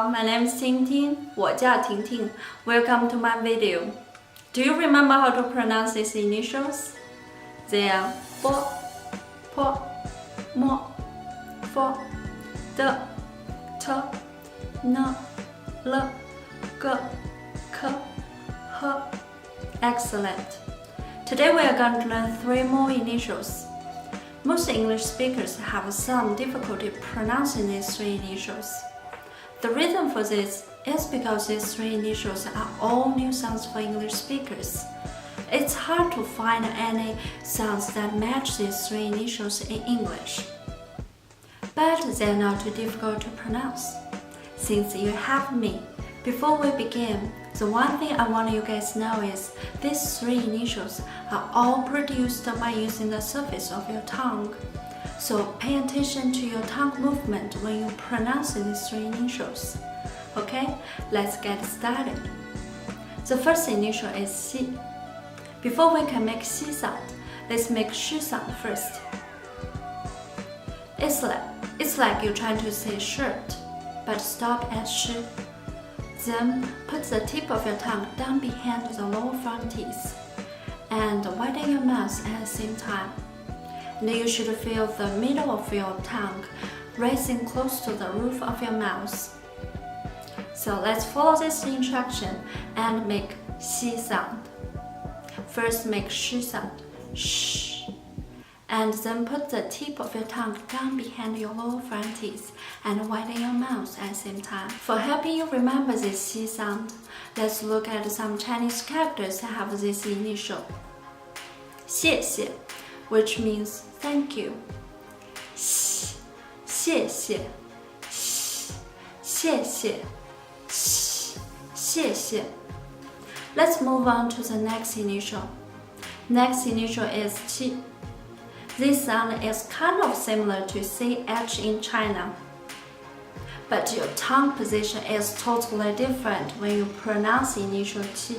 all, my name is Tintin. 我叫婷婷. Welcome to my video. Do you remember how to pronounce these initials? They are B, P, M, F, D, T, N, L, G, K, H. Excellent. Today we are going to learn 3 more initials. Most English speakers have some difficulty pronouncing these 3 initials. The reason for this is because these 3 initials are all new sounds for English speakers. It's hard to find any sounds that match these 3 initials in English. But they're not too difficult to pronounce. Since you have me, before we begin, the one thing I want you guys to know is these 3 initials are all produced by using the surface of your tongue. So pay attention to your tongue movement when you pronounce these 3 initials. Okay, let's get started. The first initial is C. Before we can make C sound, let's make sh sound first. It's like you're trying to say shirt, but stop at sh. Then put the tip of your tongue down behind the lower front teeth and widen your mouth at the same time. And you should feel the middle of your tongue rising close to the roof of your mouth. So let's follow this instruction and make C sound. First make sh sound, sh. And then put the tip of your tongue down behind your lower front teeth and widen your mouth at the same time. For helping you remember this C sound, let's look at some Chinese characters that have this initial. 谢谢, which means thank you. 谢谢, 谢谢, 谢谢. Let's move on to the next initial. Next initial is qi. This sound is kind of similar to CH in China, but your tongue position is totally different when you pronounce initial qi.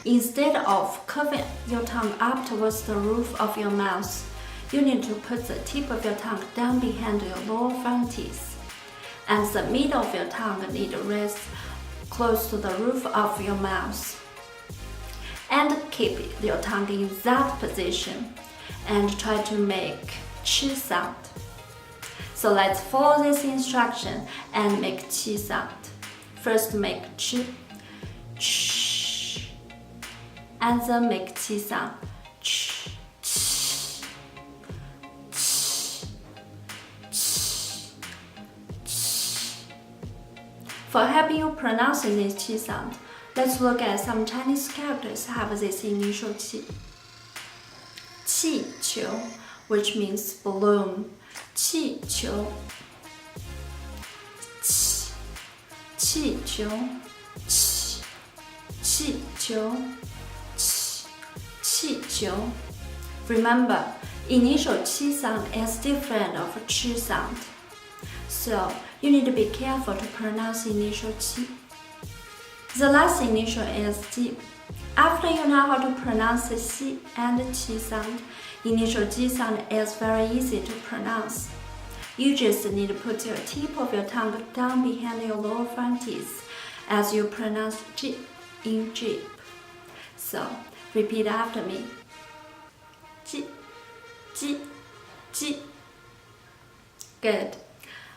Instead of curving your tongue up towards the roof of your mouth, you need to put the tip of your tongue down behind your lower front teeth, and the middle of your tongue need to rest close to the roof of your mouth. And keep your tongue in that position and try to make ch sound. So let's follow this instruction and make ch sound. First make ch, ch, and then make ch sound, ch, ch, ch, ch, ch. For helping you pronouncing this ch sound, let's look at some Chinese characters that have this initial qi. 气球, which means balloon. 气球, 气球, 气球, 气球. Remember, initial qi sound is different of ch sound, so you need to be careful to pronounce initial qi. The last initial is ji. After you know how to pronounce the xi and the qi sound, initial ji sound is very easy to pronounce. You just need to put your tip of your tongue down behind your lower front teeth as you pronounce J in Jeep. So, repeat after me. Ji, ji, ji. Good.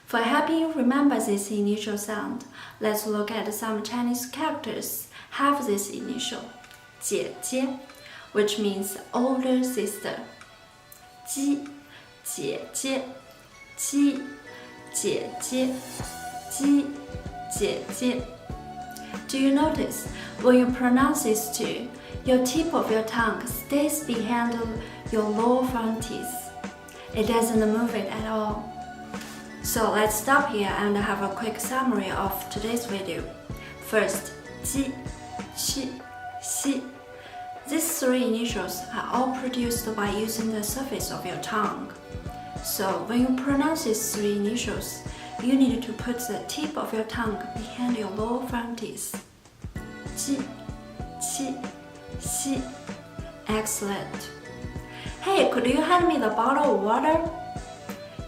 For helping you remember this initial sound, let's look at some Chinese characters have this initial. 姐姐, which means older sister. 鸡, 姐姐, 鸡, 姐姐, 鸡, 姐姐. Do you notice when you pronounce these 2, your tip of your tongue stays behind your lower front teeth. It doesn't move it at all. So let's stop here and have a quick summary of today's video. First, 鸡, 气, 西. These 3 initials are all produced by using the surface of your tongue. So when you pronounce these 3 initials, you need to put the tip of your tongue behind your lower front teeth. ji, qi, xi. Excellent. Hey, could you hand me the bottle of water?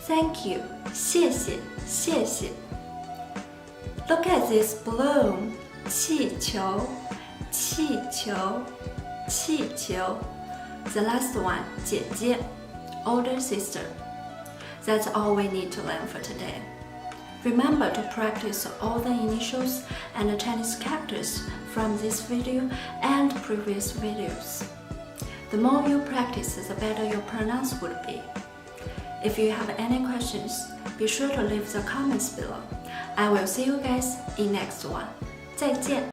Thank you. 谢谢，谢谢。Look at this balloon. 气球，气球，气球。The last one, 姐姐 older sister. That's all we need to learn for today. Remember to practice all the initials and the Chinese characters from this video and previous videos. The more you practice, the better your pronounce would be. If you have any questions, be sure to leave the comments below. I will see you guys in next one. 再见。